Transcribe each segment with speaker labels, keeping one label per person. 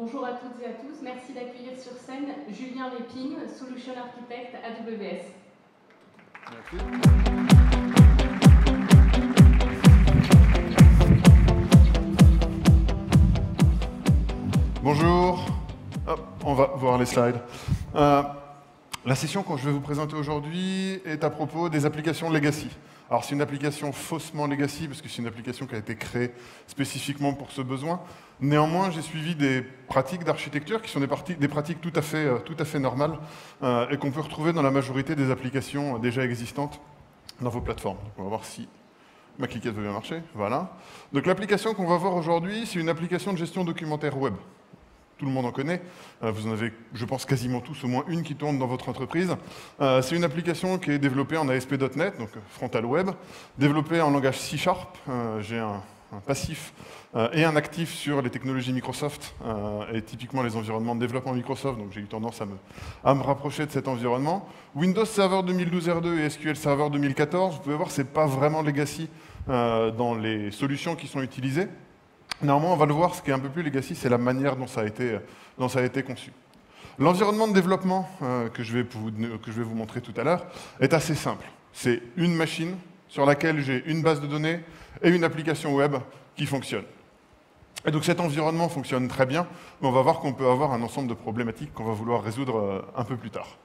Speaker 1: Bonjour à toutes et à tous. Merci d'accueillir sur scène Julien Lépine, Solution Architect AWS.
Speaker 2: Bonjour. Hop, on va voir les slides. La session que je vais vous présenter aujourd'hui est à propos des applications legacy. Alors c'est une application faussement legacy parce que c'est une application qui a été créée spécifiquement pour ce besoin. Néanmoins, j'ai suivi des pratiques d'architecture qui sont des pratiques tout à fait normales et qu'on peut retrouver dans la majorité des applications déjà existantes dans vos plateformes. Donc on va voir si ma cliquette va bien marcher. Voilà. Donc l'application qu'on va voir aujourd'hui, c'est une application de gestion documentaire web. Tout le monde en connaît. Vous en avez, je pense, quasiment tous, au moins une qui tourne dans votre entreprise. C'est une application qui est développée en ASP.NET, donc Frontal Web, développée en langage C#. J'ai un passif et un actif sur les technologies Microsoft et typiquement les environnements de développement Microsoft, donc j'ai eu tendance à me rapprocher de cet environnement. Windows Server 2012 R2 et SQL Server 2014, vous pouvez voir, c'est pas vraiment legacy dans les solutions qui sont utilisées. Néanmoins, on va le voir, ce qui est un peu plus legacy, c'est la manière dont ça a été conçu. L'environnement de développement que je vais vous montrer tout à l'heure est assez simple. C'est une machine sur laquelle j'ai une base de données et une application web qui fonctionne. Et donc cet environnement fonctionne très bien, mais on va voir qu'on peut avoir un ensemble de problématiques qu'on va vouloir résoudre un peu plus tard.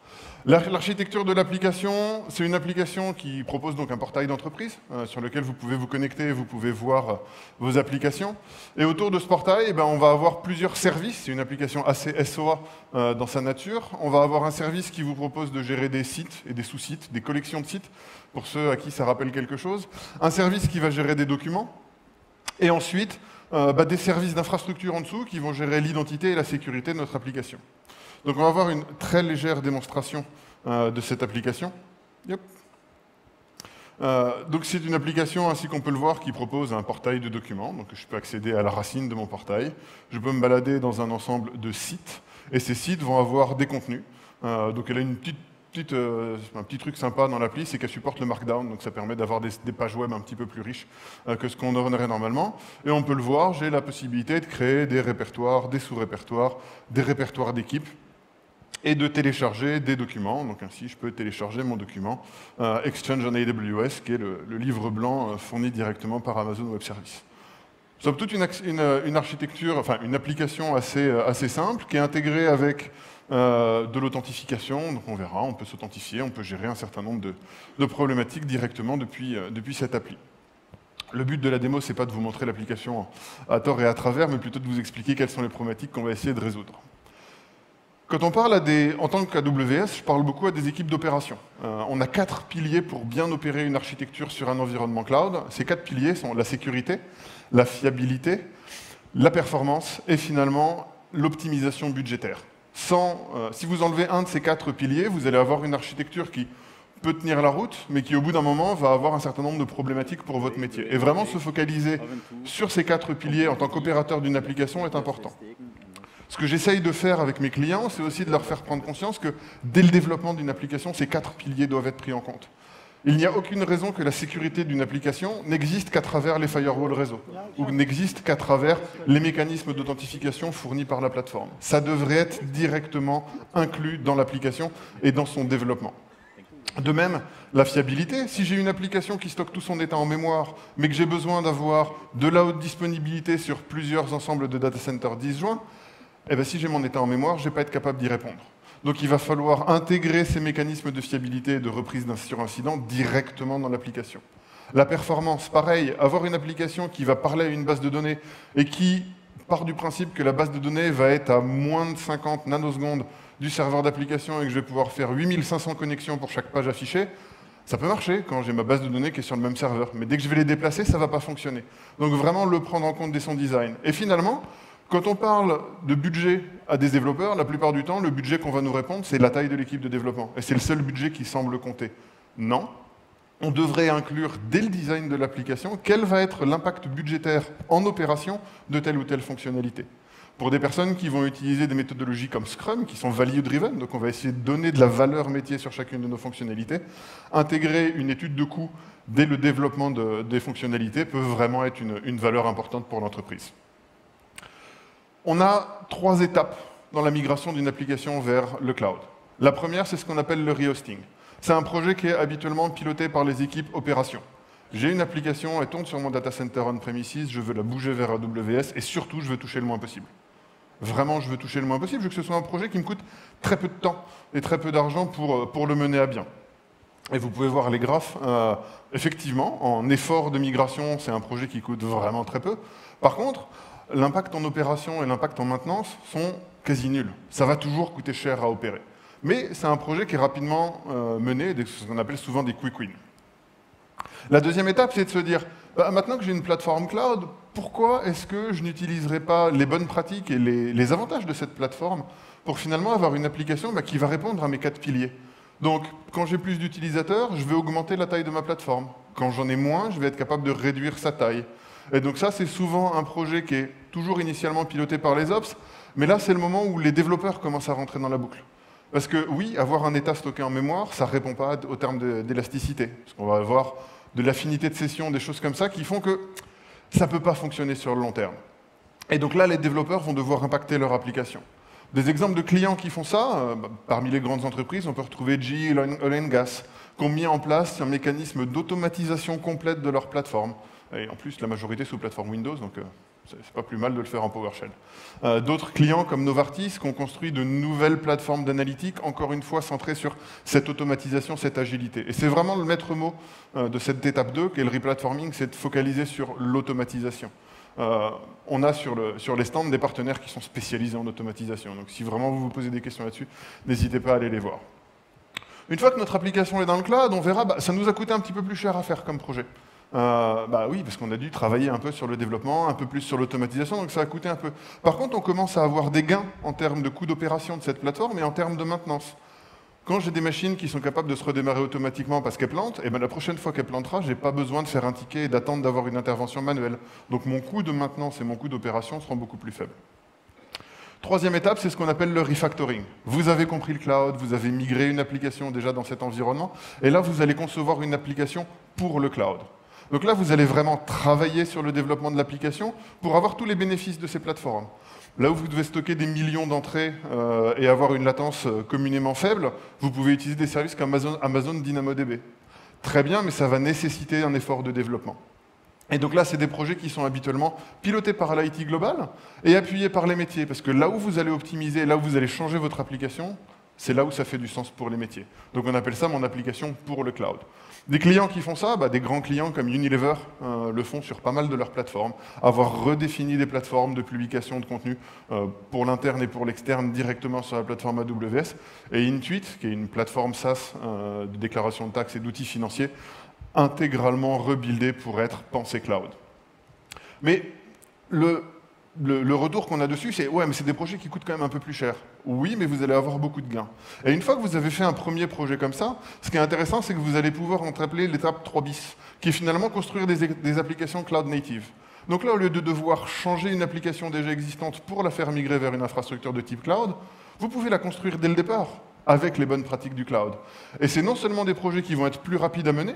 Speaker 2: L'architecture de l'application, c'est une application qui propose donc un portail d'entreprise sur lequel vous pouvez vous connecter, vous pouvez voir vos applications. Et autour de ce portail, on va avoir plusieurs services. C'est une application assez SOA dans sa nature. On va avoir un service qui vous propose de gérer des sites et des sous-sites, des collections de sites, pour ceux à qui ça rappelle quelque chose. Un service qui va gérer des documents. Et ensuite, des services d'infrastructure en dessous qui vont gérer l'identité et la sécurité de notre application. Donc on va avoir une très légère démonstration de cette application. Yep. Donc c'est une application, ainsi qu'on peut le voir, qui propose un portail de documents. Donc je peux accéder à la racine de mon portail. Je peux me balader dans un ensemble de sites. Et ces sites vont avoir des contenus. Donc elle a un petit truc sympa dans l'appli, c'est qu'elle supporte le Markdown, donc ça permet d'avoir des pages web un petit peu plus riches que ce qu'on aurait normalement. Et on peut le voir, j'ai la possibilité de créer des répertoires, des sous-répertoires, des répertoires d'équipe, et de télécharger des documents. Donc ainsi, je peux télécharger mon document Exchange on AWS, qui est le livre blanc fourni directement par Amazon Web Services. Somme toute une architecture, enfin une application assez simple, qui est intégrée avec de l'authentification. Donc on verra, on peut s'authentifier, on peut gérer un certain nombre de problématiques directement depuis cette appli. Le but de la démo, c'est pas de vous montrer l'application à tort et à travers, mais plutôt de vous expliquer quelles sont les problématiques qu'on va essayer de résoudre. Quand on parle en tant qu'AWS, je parle beaucoup à des équipes d'opération. On a 4 piliers pour bien opérer une architecture sur un environnement cloud. Ces 4 piliers sont la sécurité, la fiabilité, la performance et finalement l'optimisation budgétaire. Si vous enlevez un de ces 4 piliers, vous allez avoir une architecture qui peut tenir la route, mais qui au bout d'un moment va avoir un certain nombre de problématiques pour votre métier. Et vraiment se focaliser sur ces 4 piliers en tant qu'opérateur d'une application est important. Ce que j'essaye de faire avec mes clients, c'est aussi de leur faire prendre conscience que dès le développement d'une application, ces 4 piliers doivent être pris en compte. Il n'y a aucune raison que la sécurité d'une application n'existe qu'à travers les firewalls réseau, ou n'existe qu'à travers les mécanismes d'authentification fournis par la plateforme. Ça devrait être directement inclus dans l'application et dans son développement. De même, la fiabilité, si j'ai une application qui stocke tout son état en mémoire, mais que j'ai besoin d'avoir de la haute disponibilité sur plusieurs ensembles de data centers disjoints, si j'ai mon état en mémoire, je ne vais pas être capable d'y répondre. Donc il va falloir intégrer ces mécanismes de fiabilité et de reprise sur incident directement dans l'application. La performance, pareil, avoir une application qui va parler à une base de données et qui part du principe que la base de données va être à moins de 50 nanosecondes du serveur d'application et que je vais pouvoir faire 8500 connexions pour chaque page affichée, ça peut marcher quand j'ai ma base de données qui est sur le même serveur. Mais dès que je vais les déplacer, ça ne va pas fonctionner. Donc vraiment le prendre en compte dès son design. Et finalement, quand on parle de budget à des développeurs, la plupart du temps, le budget qu'on va nous répondre, c'est la taille de l'équipe de développement. Et c'est le seul budget qui semble compter. Non. On devrait inclure dès le design de l'application quel va être l'impact budgétaire en opération de telle ou telle fonctionnalité. Pour des personnes qui vont utiliser des méthodologies comme Scrum, qui sont value-driven, donc on va essayer de donner de la valeur métier sur chacune de nos fonctionnalités, intégrer une étude de coût dès le développement des fonctionnalités peut vraiment être une valeur importante pour l'entreprise. On a 3 étapes dans la migration d'une application vers le cloud. La première, c'est ce qu'on appelle le rehosting. C'est un projet qui est habituellement piloté par les équipes opérations. J'ai une application, elle tourne sur mon data center on-premises, je veux la bouger vers AWS et surtout, je veux toucher le moins possible. Vraiment, je veux toucher le moins possible, je veux que ce soit un projet qui me coûte très peu de temps et très peu d'argent pour le mener à bien. Et vous pouvez voir les graphes. Effectivement, en effort de migration, c'est un projet qui coûte vraiment très peu. Par contre, l'impact en opération et l'impact en maintenance sont quasi nuls. Ça va toujours coûter cher à opérer. Mais c'est un projet qui est rapidement mené, ce qu'on appelle souvent des quick wins. La deuxième étape, c'est de se dire, maintenant que j'ai une plateforme cloud, pourquoi est-ce que je n'utiliserai pas les bonnes pratiques et les avantages de cette plateforme pour finalement avoir une application qui va répondre à mes 4 piliers. Donc, quand j'ai plus d'utilisateurs, je vais augmenter la taille de ma plateforme. Quand j'en ai moins, je vais être capable de réduire sa taille. Et donc ça, c'est souvent un projet qui est toujours initialement piloté par les ops, mais là, c'est le moment où les développeurs commencent à rentrer dans la boucle. Parce que oui, avoir un état stocké en mémoire, ça ne répond pas au terme d'élasticité. Parce qu'on va avoir de l'affinité de session, des choses comme ça, qui font que ça ne peut pas fonctionner sur le long terme. Et donc là, les développeurs vont devoir impacter leur application. Des exemples de clients qui font ça, parmi les grandes entreprises, on peut retrouver GE Oil & Gas, qui ont mis en place un mécanisme d'automatisation complète de leur plateforme. Et en plus, la majorité sous plateforme Windows, donc c'est pas plus mal de le faire en PowerShell. D'autres clients comme Novartis qui ont construit de nouvelles plateformes d'analytique, encore une fois centrées sur cette automatisation, cette agilité. Et c'est vraiment le maître mot de cette étape 2, qui est le replatforming, c'est de focaliser sur l'automatisation. On a sur les stands des partenaires qui sont spécialisés en automatisation. Donc si vraiment vous vous posez des questions là-dessus, n'hésitez pas à aller les voir. Une fois que notre application est dans le cloud, on verra, ça nous a coûté un petit peu plus cher à faire comme projet. Oui, parce qu'on a dû travailler un peu sur le développement, un peu plus sur l'automatisation, donc ça a coûté un peu. Par contre, on commence à avoir des gains en termes de coût d'opération de cette plateforme et en termes de maintenance. Quand j'ai des machines qui sont capables de se redémarrer automatiquement parce qu'elles plantent, et la prochaine fois qu'elles plantera, je n'ai pas besoin de faire un ticket et d'attendre d'avoir une intervention manuelle. Donc mon coût de maintenance et mon coût d'opération seront beaucoup plus faibles. Troisième étape, c'est ce qu'on appelle le refactoring. Vous avez compris le cloud, vous avez migré une application déjà dans cet environnement, et là, vous allez concevoir une application pour le cloud. Donc là, vous allez vraiment travailler sur le développement de l'application pour avoir tous les bénéfices de ces plateformes. Là où vous devez stocker des millions d'entrées et avoir une latence communément faible, vous pouvez utiliser des services comme Amazon DynamoDB. Très bien, mais ça va nécessiter un effort de développement. Et donc là, c'est des projets qui sont habituellement pilotés par l'IT global et appuyés par les métiers, parce que là où vous allez optimiser, là où vous allez changer votre application, c'est là où ça fait du sens pour les métiers. Donc on appelle ça mon application pour le cloud. Des clients qui font ça, des grands clients comme Unilever le font sur pas mal de leurs plateformes, avoir redéfini des plateformes de publication de contenu pour l'interne et pour l'externe directement sur la plateforme AWS, et Intuit, qui est une plateforme SaaS de déclaration de taxes et d'outils financiers, intégralement rebuildée pour être pensée cloud. Mais le retour qu'on a dessus, c'est « ouais, mais c'est des projets qui coûtent quand même un peu plus cher ». Oui, mais vous allez avoir beaucoup de gains. Et une fois que vous avez fait un premier projet comme ça, ce qui est intéressant, c'est que vous allez pouvoir entreppeler l'étape 3 bis, qui est finalement construire des applications cloud native. Donc là, au lieu de devoir changer une application déjà existante pour la faire migrer vers une infrastructure de type cloud, vous pouvez la construire dès le départ, avec les bonnes pratiques du cloud. Et c'est non seulement des projets qui vont être plus rapides à mener,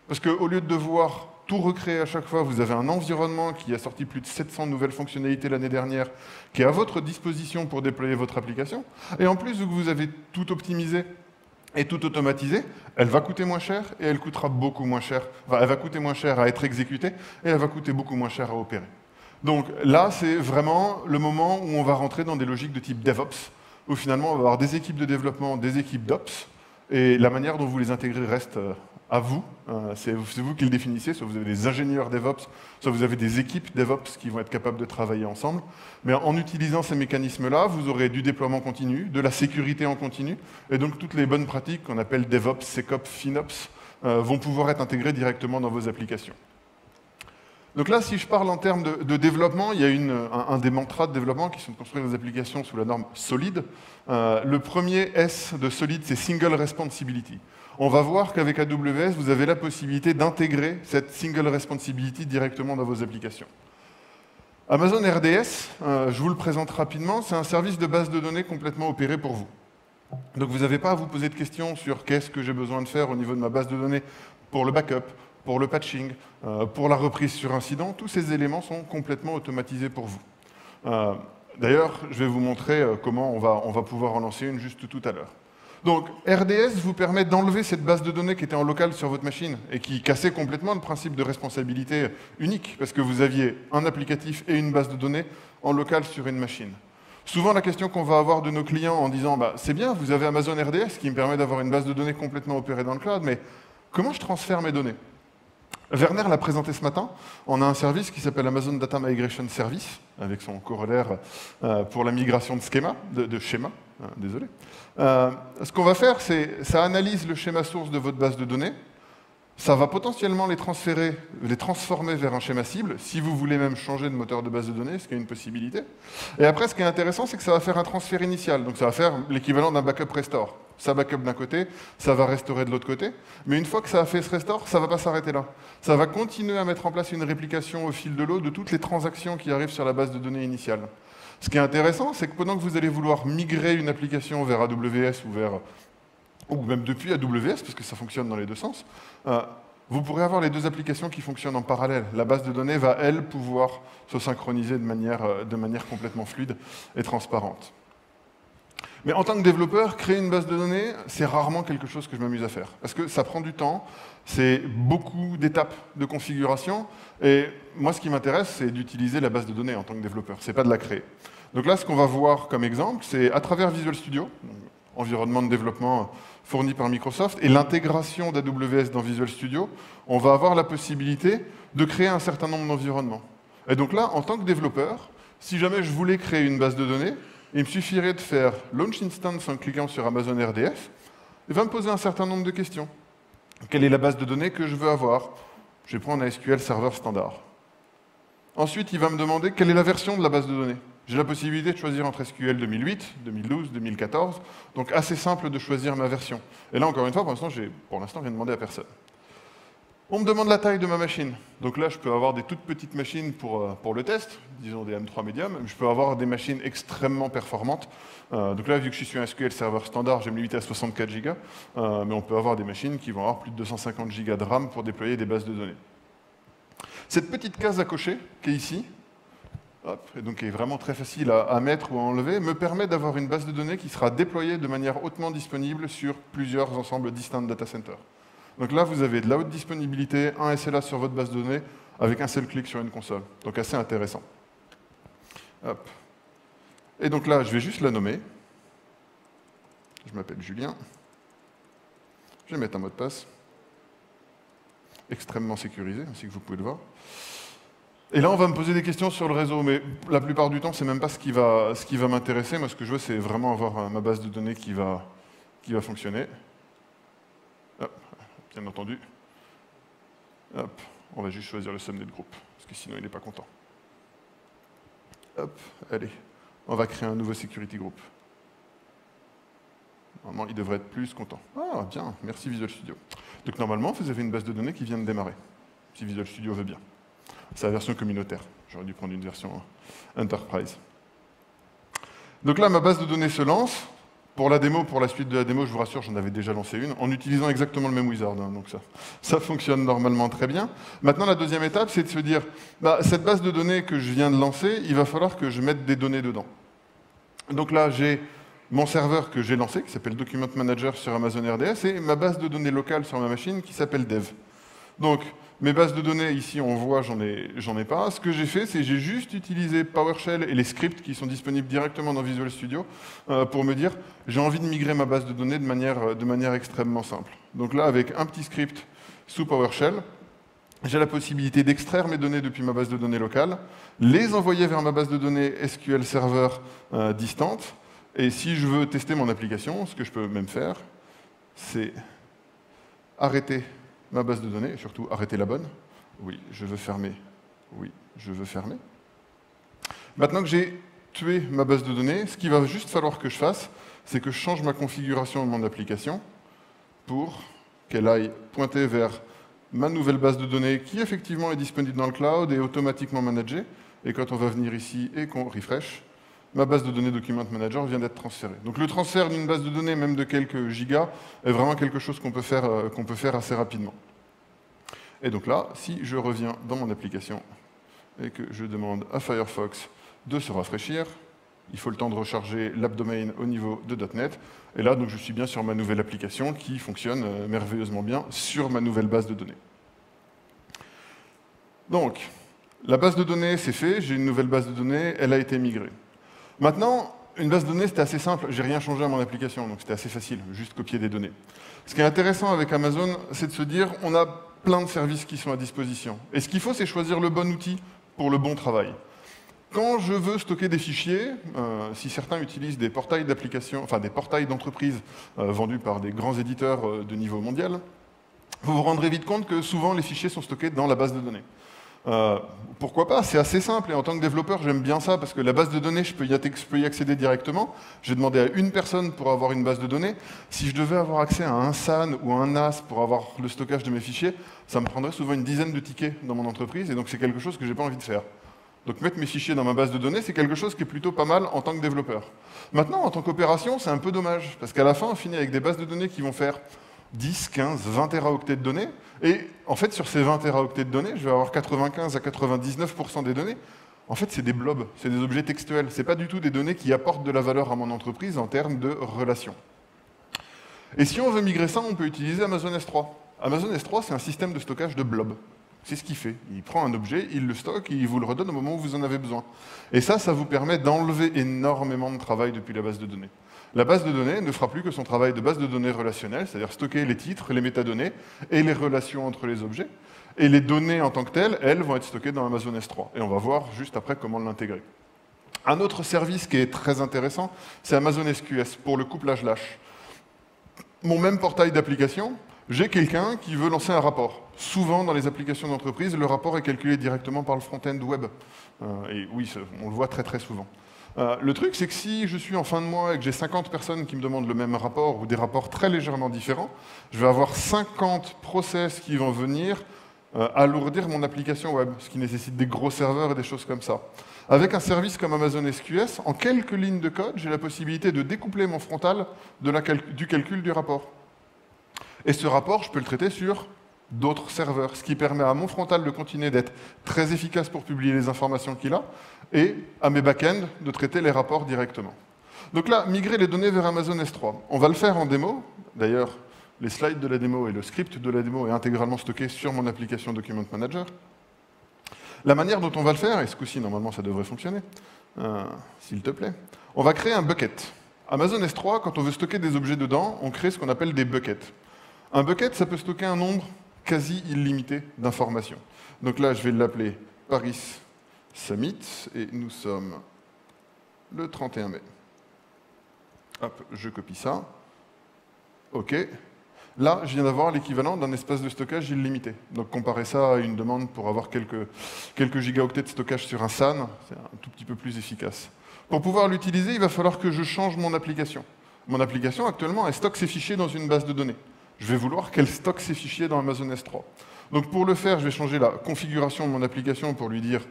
Speaker 2: parce qu'au lieu de devoir tout recréer à chaque fois, vous avez un environnement qui a sorti plus de 700 nouvelles fonctionnalités l'année dernière, qui est à votre disposition pour déployer votre application. Et en plus, vu que vous avez tout optimisé et tout automatisé, elle va coûter moins cher et elle coûtera beaucoup moins cher. Enfin, elle va coûter moins cher à être exécutée et elle va coûter beaucoup moins cher à opérer. Donc là, c'est vraiment le moment où on va rentrer dans des logiques de type DevOps, où finalement, on va avoir des équipes de développement, des équipes d'Ops, et la manière dont vous les intégrez reste à vous, c'est vous qui le définissez, soit vous avez des ingénieurs DevOps, soit vous avez des équipes DevOps qui vont être capables de travailler ensemble. Mais en utilisant ces mécanismes-là, vous aurez du déploiement continu, de la sécurité en continu, et donc toutes les bonnes pratiques qu'on appelle DevOps, SecOps, FinOps vont pouvoir être intégrées directement dans vos applications. Donc là, si je parle en termes de développement, il y a un des mantras de développement qui sont de construire des applications sous la norme SOLID. Le premier S de SOLID, c'est Single Responsibility. On va voir qu'avec AWS, vous avez la possibilité d'intégrer cette Single Responsibility directement dans vos applications. Amazon RDS, je vous le présente rapidement, c'est un service de base de données complètement opéré pour vous. Donc vous n'avez pas à vous poser de questions sur qu'est-ce que j'ai besoin de faire au niveau de ma base de données pour le backup, pour le patching, pour la reprise sur incident. Tous ces éléments sont complètement automatisés pour vous. D'ailleurs, je vais vous montrer comment on va pouvoir en lancer une juste tout à l'heure. Donc, RDS vous permet d'enlever cette base de données qui était en local sur votre machine et qui cassait complètement le principe de responsabilité unique, parce que vous aviez un applicatif et une base de données en local sur une machine. Souvent, la question qu'on va avoir de nos clients en disant bah, « c'est bien, vous avez Amazon RDS qui me permet d'avoir une base de données complètement opérée dans le cloud, mais comment je transfère mes données ?» Werner l'a présenté ce matin. On a un service qui s'appelle Amazon Data Migration Service, avec son corollaire pour la migration de schéma, désolé. Ce qu'on va faire, c'est ça analyse le schéma source de votre base de données. Ça va potentiellement les transformer vers un schéma cible, si vous voulez même changer de moteur de base de données, ce qui est une possibilité. Et après, ce qui est intéressant, c'est que ça va faire un transfert initial. Donc ça va faire l'équivalent d'un backup restore. Ça backup d'un côté, ça va restaurer de l'autre côté. Mais une fois que ça a fait ce restore, ça ne va pas s'arrêter là. Ça va continuer à mettre en place une réplication au fil de l'eau de toutes les transactions qui arrivent sur la base de données initiale. Ce qui est intéressant, c'est que pendant que vous allez vouloir migrer une application vers AWS ou même depuis AWS, parce que ça fonctionne dans les deux sens, vous pourrez avoir les deux applications qui fonctionnent en parallèle. La base de données va, elle, pouvoir se synchroniser de manière complètement fluide et transparente. Mais en tant que développeur, créer une base de données, c'est rarement quelque chose que je m'amuse à faire. Parce que ça prend du temps, c'est beaucoup d'étapes de configuration, et moi, ce qui m'intéresse, c'est d'utiliser la base de données en tant que développeur, c'est pas de la créer. Donc là, ce qu'on va voir comme exemple, c'est à travers Visual Studio, environnement de développement fourni par Microsoft, et l'intégration d'AWS dans Visual Studio, on va avoir la possibilité de créer un certain nombre d'environnements. Et donc là, en tant que développeur, si jamais je voulais créer une base de données, il me suffirait de faire Launch Instance en cliquant sur Amazon RDS. Il va me poser un certain nombre de questions. Quelle est la base de données que je veux avoir? Je vais prendre un SQL Server standard. Ensuite, il va me demander quelle est la version de la base de données. J'ai la possibilité de choisir entre SQL 2008, 2012, 2014. Donc assez simple de choisir ma version. Et là, encore une fois, pour l'instant, rien demandé à personne. On me demande la taille de ma machine. Donc là, je peux avoir des toutes petites machines pour le test, disons des M3 Medium. Je peux avoir des machines extrêmement performantes. Donc là, vu que je suis sur un SQL Server standard, je vais me limiter à 64 Go. Mais on peut avoir des machines qui vont avoir plus de 250 Go de RAM pour déployer des bases de données. Cette petite case à cocher, qui est ici, et donc qui est vraiment très facile à mettre ou à enlever, me permet d'avoir une base de données qui sera déployée de manière hautement disponible sur plusieurs ensembles distincts de data centers. Donc là, vous avez de la haute disponibilité, un SLA sur votre base de données, avec un seul clic sur une console. Donc assez intéressant. Hop. Et donc là, je vais juste la nommer. Je m'appelle Julien. Je vais mettre un mot de passe. Extrêmement sécurisé, ainsi que vous pouvez le voir. Et là, on va me poser des questions sur le réseau, mais la plupart du temps, c'est même pas ce qui va m'intéresser. Moi, ce que je veux, c'est vraiment avoir ma base de données qui va fonctionner. Hop. Bien entendu. Hop, on va juste choisir le subnet de groupe, parce que sinon il n'est pas content. Hop, allez, on va créer un nouveau security group. Normalement, il devrait être plus content. Ah, bien, merci Visual Studio. Donc normalement, vous avez une base de données qui vient de démarrer, si Visual Studio veut bien. C'est la version communautaire. J'aurais dû prendre une version Enterprise. Donc là, ma base de données se lance. Pour la démo, pour la suite de la démo, je vous rassure, j'en avais déjà lancé une, en utilisant exactement le même wizard, hein, donc ça fonctionne normalement très bien. Maintenant, la deuxième étape, c'est de se dire, cette base de données que je viens de lancer, il va falloir que je mette des données dedans. Donc là, j'ai mon serveur que j'ai lancé, qui s'appelle Document Manager sur Amazon RDS, et ma base de données locale sur ma machine, qui s'appelle Dev. Donc, mes bases de données, ici, on voit, j'en ai pas. Ce que j'ai fait, c'est j'ai juste utilisé PowerShell et les scripts qui sont disponibles directement dans Visual Studio pour me dire, j'ai envie de migrer ma base de données de manière extrêmement simple. Donc là, avec un petit script sous PowerShell, j'ai la possibilité d'extraire mes données depuis ma base de données locale, les envoyer vers ma base de données SQL Server distante, et si je veux tester mon application, ce que je peux même faire, c'est arrêter ma base de données, et surtout arrêter la bonne. Oui, je veux fermer. Oui, je veux fermer. Maintenant que j'ai tué ma base de données, ce qu'il va juste falloir que je fasse, c'est que je change ma configuration de mon application pour qu'elle aille pointer vers ma nouvelle base de données qui effectivement est disponible dans le cloud et automatiquement managée. Et quand on va venir ici et qu'on refresh, ma base de données Document Manager vient d'être transférée. Donc le transfert d'une base de données, même de quelques gigas, est vraiment quelque chose qu'on peut faire assez rapidement. Et donc là, si je reviens dans mon application et que je demande à Firefox de se rafraîchir, il faut le temps de recharger l'app-domain au niveau de .NET. Et là, donc, je suis bien sur ma nouvelle application qui fonctionne merveilleusement bien sur ma nouvelle base de données. Donc, la base de données, c'est fait, j'ai une nouvelle base de données, elle a été migrée. Maintenant, une base de données, c'était assez simple, j'ai rien changé à mon application, donc c'était assez facile, juste copier des données. Ce qui est intéressant avec Amazon, c'est de se dire, on a plein de services qui sont à disposition. Et ce qu'il faut, c'est choisir le bon outil pour le bon travail. Quand je veux stocker des fichiers, si certains utilisent des portails d'applications, enfin des portails d'entreprises vendus par des grands éditeurs de niveau mondial, vous vous rendrez vite compte que souvent les fichiers sont stockés dans la base de données. Pourquoi pas? C'est assez simple et en tant que développeur, j'aime bien ça parce que la base de données, je peux y accéder directement. J'ai demandé à une personne pour avoir une base de données. Si je devais avoir accès à un SAN ou un NAS pour avoir le stockage de mes fichiers, ça me prendrait souvent une dizaine de tickets dans mon entreprise et donc c'est quelque chose que j'ai pas envie de faire. Donc mettre mes fichiers dans ma base de données, c'est quelque chose qui est plutôt pas mal en tant que développeur. Maintenant, en tant qu'opération, c'est un peu dommage parce qu'à la fin, on finit avec des bases de données qui vont faire 10, 15, 20 téraoctets de données. Et en fait, sur ces 20 téraoctets de données, je vais avoir 95 à 99% des données. En fait, c'est des blobs, c'est des objets textuels. Ce n'est pas du tout des données qui apportent de la valeur à mon entreprise en termes de relations. Et si on veut migrer ça, on peut utiliser Amazon S3. Amazon S3, c'est un système de stockage de blobs. C'est ce qu'il fait. Il prend un objet, il le stocke et il vous le redonne au moment où vous en avez besoin. Et ça vous permet d'enlever énormément de travail depuis la base de données. La base de données ne fera plus que son travail de base de données relationnelle, c'est-à-dire stocker les titres, les métadonnées et les relations entre les objets. Et les données en tant que telles, elles, vont être stockées dans Amazon S3. Et on va voir juste après comment l'intégrer. Un autre service qui est très intéressant, c'est Amazon SQS pour le couplage Lash. Mon même portail d'application, j'ai quelqu'un qui veut lancer un rapport. Souvent, dans les applications d'entreprise, le rapport est calculé directement par le front-end web. Et oui, on le voit très très souvent. Le truc, c'est que si je suis en fin de mois et que j'ai 50 personnes qui me demandent le même rapport ou des rapports très légèrement différents, je vais avoir 50 process qui vont venir alourdir mon application web, ce qui nécessite des gros serveurs et des choses comme ça. Avec un service comme Amazon SQS, en quelques lignes de code, j'ai la possibilité de découpler mon frontal du calcul du rapport. Et ce rapport, je peux le traiter sur d'autres serveurs, ce qui permet à mon frontal de continuer d'être très efficace pour publier les informations qu'il a, et à mes back-ends de traiter les rapports directement. Donc là, migrer les données vers Amazon S3. On va le faire en démo. D'ailleurs, les slides de la démo et le script de la démo est intégralement stocké sur mon application Document Manager. La manière dont on va le faire, et ce coup-ci, normalement, ça devrait fonctionner, s'il te plaît, on va créer un bucket. Amazon S3, quand on veut stocker des objets dedans, on crée ce qu'on appelle des buckets. Un bucket, ça peut stocker un nombre quasi illimité d'informations. Donc là, je vais l'appeler Paris Summit, et nous sommes le 31 mai. Hop, je copie ça. OK. Là, je viens d'avoir l'équivalent d'un espace de stockage illimité. Donc comparer ça à une demande pour avoir quelques gigaoctets de stockage sur un SAN, c'est un tout petit peu plus efficace. Pour pouvoir l'utiliser, il va falloir que je change mon application. Mon application, actuellement, elle stocke ses fichiers dans une base de données. Je vais vouloir qu'elle stocke ses fichiers dans Amazon S3. Donc pour le faire, je vais changer la configuration de mon application pour lui dire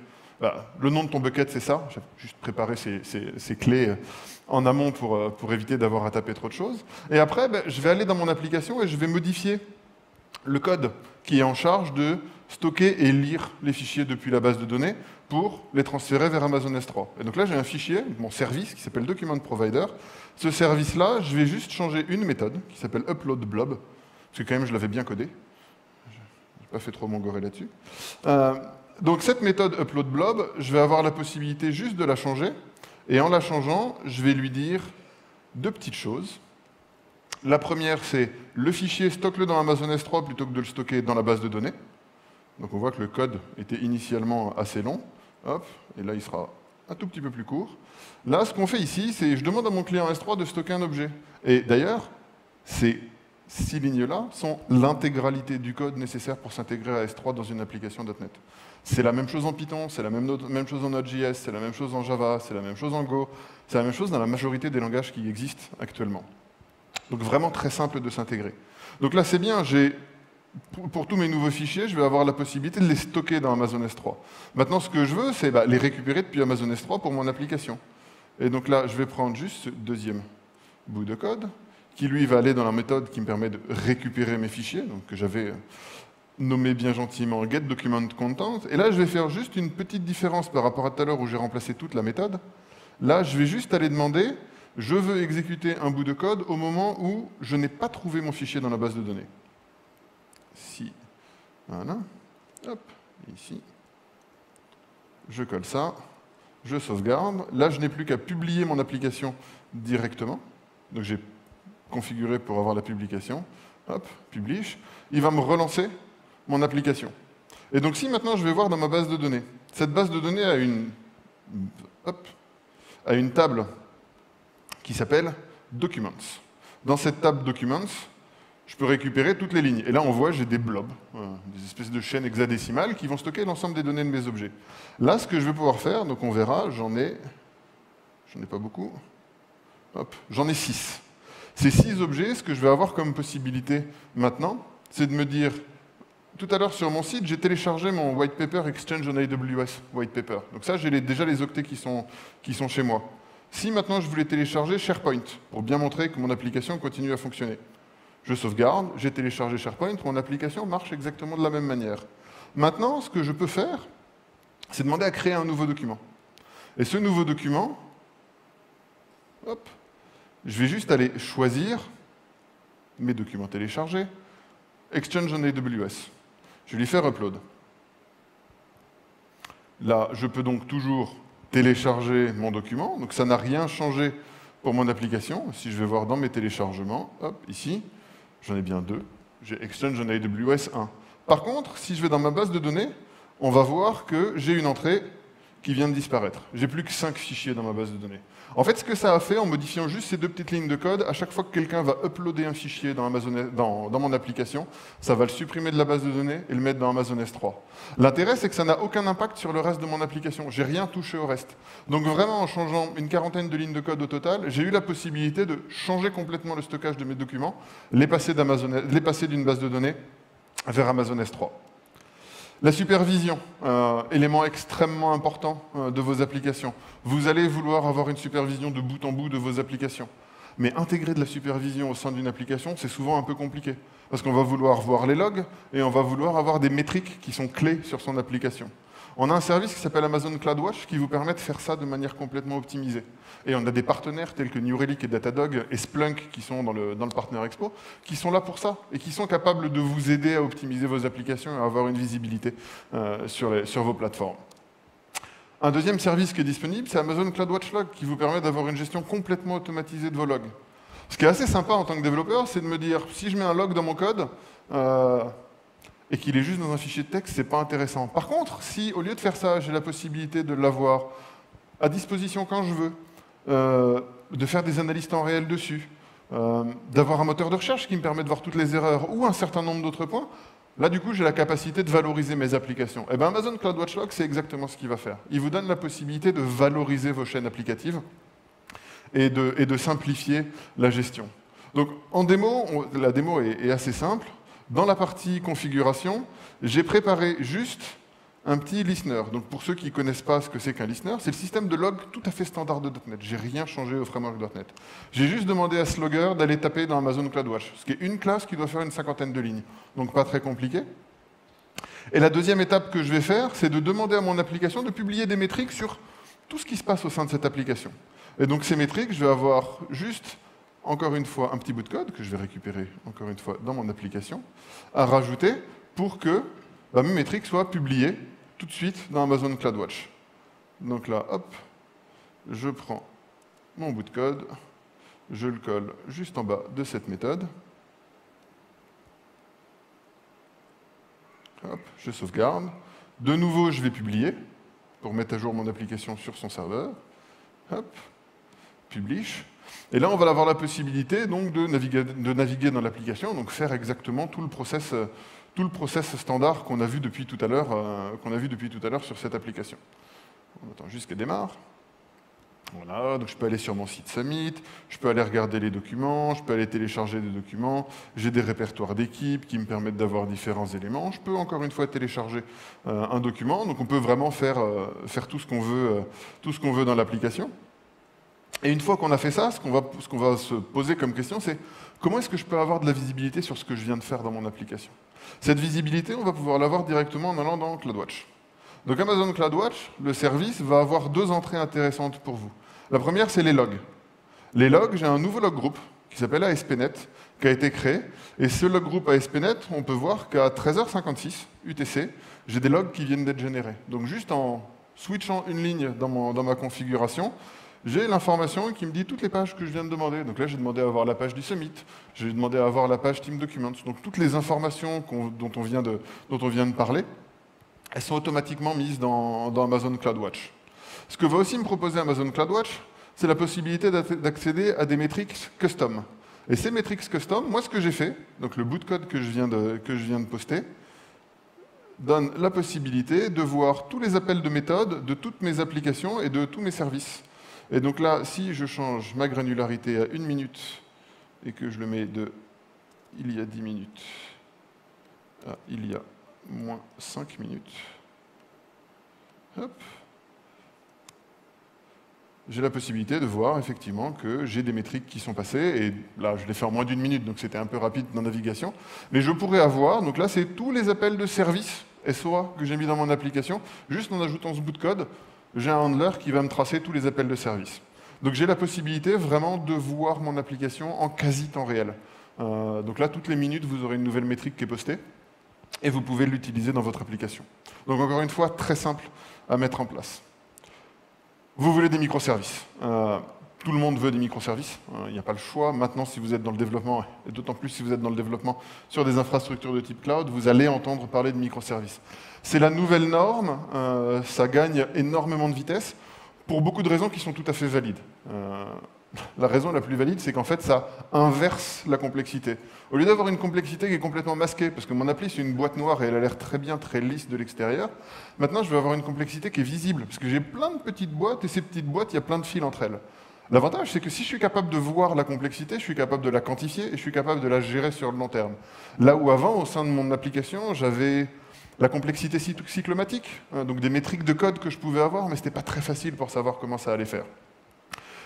Speaker 2: le nom de ton bucket, c'est ça. J'ai juste préparé ces clés en amont pour éviter d'avoir à taper trop de choses. Et après, je vais aller dans mon application et je vais modifier le code qui est en charge de stocker et lire les fichiers depuis la base de données pour les transférer vers Amazon S3. Et donc là, j'ai un fichier, mon service, qui s'appelle Document Provider. Ce service-là, je vais juste changer une méthode qui s'appelle UploadBlob, parce que quand même, je l'avais bien codé. Je n'ai pas fait trop m'engorer là-dessus. Donc cette méthode UploadBlob, je vais avoir la possibilité juste de la changer. Et en la changeant, je vais lui dire deux petites choses. La première, c'est le fichier, stocke-le dans Amazon S3 plutôt que de le stocker dans la base de données. Donc on voit que le code était initialement assez long. Hop, et là, il sera un tout petit peu plus court. Là, ce qu'on fait ici, c'est je demande à mon client S3 de stocker un objet. Et d'ailleurs, ces 6 lignes-là sont l'intégralité du code nécessaire pour s'intégrer à S3 dans une application .NET. C'est la même chose en Python, c'est la même chose en Node.js, c'est la même chose en Java, c'est la même chose en Go, c'est la même chose dans la majorité des langages qui existent actuellement. Donc vraiment très simple de s'intégrer. Donc là, c'est bien, pour tous mes nouveaux fichiers, je vais avoir la possibilité de les stocker dans Amazon S3. Maintenant, ce que je veux, c'est les récupérer depuis Amazon S3 pour mon application. Et donc là, je vais prendre juste ce deuxième bout de code, qui lui va aller dans la méthode qui me permet de récupérer mes fichiers, donc que j'avais nommé bien gentiment getDocumentContent. Et là, je vais faire juste une petite différence par rapport à tout à l'heure où j'ai remplacé toute la méthode. Là, je vais juste aller demander, je veux exécuter un bout de code au moment où je n'ai pas trouvé mon fichier dans la base de données. Si, voilà, hop, ici, je colle ça, je sauvegarde. Là, je n'ai plus qu'à publier mon application directement. Donc j'ai configuré pour avoir la publication. Hop, publish. Il va me relancer mon application. Et donc si maintenant je vais voir dans ma base de données, cette base de données a une table qui s'appelle Documents. Dans cette table Documents, je peux récupérer toutes les lignes. Et là, on voit, j'ai des blobs, des espèces de chaînes hexadécimales qui vont stocker l'ensemble des données de mes objets. Là, ce que je vais pouvoir faire, donc on verra, j'en ai pas beaucoup, hop, j'en ai 6. Ces 6 objets, ce que je vais avoir comme possibilité maintenant, c'est de me dire, tout à l'heure sur mon site, j'ai téléchargé mon white paper Exchange on AWS white paper. Donc ça, j'ai déjà les octets qui sont chez moi. Si maintenant je voulais télécharger SharePoint, pour bien montrer que mon application continue à fonctionner, je sauvegarde, j'ai téléchargé SharePoint, mon application marche exactement de la même manière. Maintenant, ce que je peux faire, c'est demander à créer un nouveau document. Et ce nouveau document, hop, je vais juste aller choisir mes documents téléchargés, Exchange on AWS. Je vais lui faire upload. Là, je peux donc toujours télécharger mon document, donc ça n'a rien changé pour mon application. Si je vais voir dans mes téléchargements, hop, ici, j'en ai bien 2, j'ai Exchange on AWS 1. Par contre, si je vais dans ma base de données, on va voir que j'ai une entrée qui vient de disparaître. J'ai plus que 5 fichiers dans ma base de données. En fait, ce que ça a fait, en modifiant juste ces 2 petites lignes de code, à chaque fois que quelqu'un va uploader un fichier dans mon application, ça va le supprimer de la base de données et le mettre dans Amazon S3. L'intérêt, c'est que ça n'a aucun impact sur le reste de mon application. J'ai rien touché au reste. Donc vraiment, en changeant une quarantaine de lignes de code au total, j'ai eu la possibilité de changer complètement le stockage de mes documents, les passer d'une base de données vers Amazon S3. La supervision, élément extrêmement important de vos applications. Vous allez vouloir avoir une supervision de bout en bout de vos applications. Mais intégrer de la supervision au sein d'une application, c'est souvent un peu compliqué. Parce qu'on va vouloir voir les logs et on va vouloir avoir des métriques qui sont clés sur son application. On a un service qui s'appelle Amazon CloudWatch qui vous permet de faire ça de manière complètement optimisée. Et on a des partenaires tels que New Relic et Datadog et Splunk qui sont dans le Partner Expo, qui sont là pour ça et qui sont capables de vous aider à optimiser vos applications et à avoir une visibilité sur vos plateformes. Un deuxième service qui est disponible, c'est Amazon CloudWatch Log qui vous permet d'avoir une gestion complètement automatisée de vos logs. Ce qui est assez sympa en tant que développeur, c'est de me dire, si je mets un log dans mon code, et qu'il est juste dans un fichier de texte, c'est pas intéressant. Par contre, si au lieu de faire ça, j'ai la possibilité de l'avoir à disposition quand je veux, de faire des analyses temps réel dessus, d'avoir un moteur de recherche qui me permet de voir toutes les erreurs ou un certain nombre d'autres points, là du coup j'ai la capacité de valoriser mes applications. Et bien Amazon CloudWatch Log, c'est exactement ce qu'il va faire. Il vous donne la possibilité de valoriser vos chaînes applicatives et de simplifier la gestion. Donc en démo, la démo est assez simple. Dans la partie configuration, j'ai préparé juste un petit listener. Donc pour ceux qui ne connaissent pas ce que c'est qu'un listener, c'est le système de log tout à fait standard de .NET. J'ai rien changé au framework .NET. J'ai juste demandé à ce logger d'aller taper dans Amazon CloudWatch, ce qui est une classe qui doit faire une 50aine de lignes. Donc pas très compliqué. Et la deuxième étape que je vais faire, c'est de demander à mon application de publier des métriques sur tout ce qui se passe au sein de cette application. Et donc ces métriques, je vais avoir juste, encore une fois, un petit bout de code que je vais récupérer, encore une fois, dans mon application, à rajouter pour que mes métriques soient publiées tout de suite dans Amazon CloudWatch. Donc là, hop, je prends mon bout de code, je le colle juste en bas de cette méthode. Hop, je sauvegarde. De nouveau, je vais publier pour mettre à jour mon application sur son serveur. Hop, publish. Et là, on va avoir la possibilité donc, de naviguer dans l'application, donc faire exactement tout le process standard qu'on a vu depuis tout à l'heure sur cette application. On attend juste qu'elle démarre. Voilà, donc je peux aller sur mon site Summit, je peux aller regarder les documents, je peux aller télécharger des documents, j'ai des répertoires d'équipes qui me permettent d'avoir différents éléments. Je peux encore une fois télécharger un document, donc on peut vraiment faire tout ce qu'on veut dans l'application. Et une fois qu'on a fait ça, ce qu'on va se poser comme question, c'est comment est-ce que je peux avoir de la visibilité sur ce que je viens de faire dans mon application? Cette visibilité, on va pouvoir l'avoir directement en allant dans CloudWatch. Donc Amazon CloudWatch, le service, va avoir deux entrées intéressantes pour vous. La première, c'est les logs. Les logs, j'ai un nouveau log group qui s'appelle ASP.NET, qui a été créé. Et ce log group ASP.NET, on peut voir qu'à 13h56 UTC, j'ai des logs qui viennent d'être générés. Donc juste en switchant une ligne dans ma configuration, j'ai l'information qui me dit toutes les pages que je viens de demander. Donc là, j'ai demandé à avoir la page du Summit, j'ai demandé à avoir la page Team Documents. Donc toutes les informations dont on vient de parler, elles sont automatiquement mises dans Amazon CloudWatch. Ce que va aussi me proposer Amazon CloudWatch, c'est la possibilité d'accéder à des métriques custom. Et ces métriques custom, moi ce que j'ai fait, donc le bout de code que je viens de poster, donne la possibilité de voir tous les appels de méthode de toutes mes applications et de tous mes services. Et donc là, si je change ma granularité à 1 minute et que je le mets de il y a 10 minutes à il y a moins 5 minutes, hop, j'ai la possibilité de voir effectivement que j'ai des métriques qui sont passées, et là je l'ai fait en moins d'1 minute, donc c'était un peu rapide dans la navigation, mais je pourrais avoir, donc là c'est tous les appels de service SOA que j'ai mis dans mon application, juste en ajoutant ce bout de code, j'ai un handler qui va me tracer tous les appels de service. Donc j'ai la possibilité vraiment de voir mon application en quasi temps réel. Donc là, toutes les minutes, vous aurez une nouvelle métrique qui est postée, et vous pouvez l'utiliser dans votre application. Donc encore une fois, très simple à mettre en place. Vous voulez des microservices. Tout le monde veut des microservices, il n'y a pas le choix. Maintenant, si vous êtes dans le développement, et d'autant plus si vous êtes dans le développement sur des infrastructures de type cloud, vous allez entendre parler de microservices. C'est la nouvelle norme, ça gagne énormément de vitesse, pour beaucoup de raisons qui sont tout à fait valides. La raison la plus valide, c'est qu'en fait, ça inverse la complexité. Au lieu d'avoir une complexité qui est complètement masquée, parce que mon appli, c'est une boîte noire et elle a l'air très bien, très lisse de l'extérieur, maintenant, je vais avoir une complexité qui est visible, parce que j'ai plein de petites boîtes, et ces petites boîtes, il y a plein de fils entre elles. L'avantage, c'est que si je suis capable de voir la complexité, je suis capable de la quantifier, et je suis capable de la gérer sur le long terme. Là où avant, au sein de mon application, j'avais la complexité cyclomatique, donc des métriques de code que je pouvais avoir, mais ce n'était pas très facile pour savoir comment ça allait faire.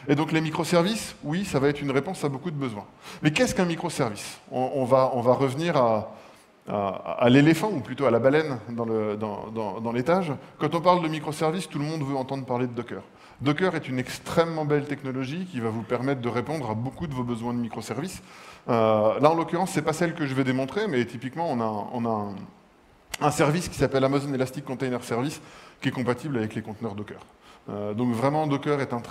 Speaker 2: Et donc les microservices, oui, ça va être une réponse à beaucoup de besoins. Mais qu'est-ce qu'un microservice ? On va revenir à l'éléphant, ou plutôt à la baleine dans l'étage. Quand on parle de microservices, tout le monde veut entendre parler de Docker. Docker est une extrêmement belle technologie qui va vous permettre de répondre à beaucoup de vos besoins de microservices. Là, en l'occurrence, ce n'est pas celle que je vais démontrer, mais typiquement, on a un service qui s'appelle Amazon Elastic Container Service, qui est compatible avec les conteneurs Docker. Donc vraiment, Docker est une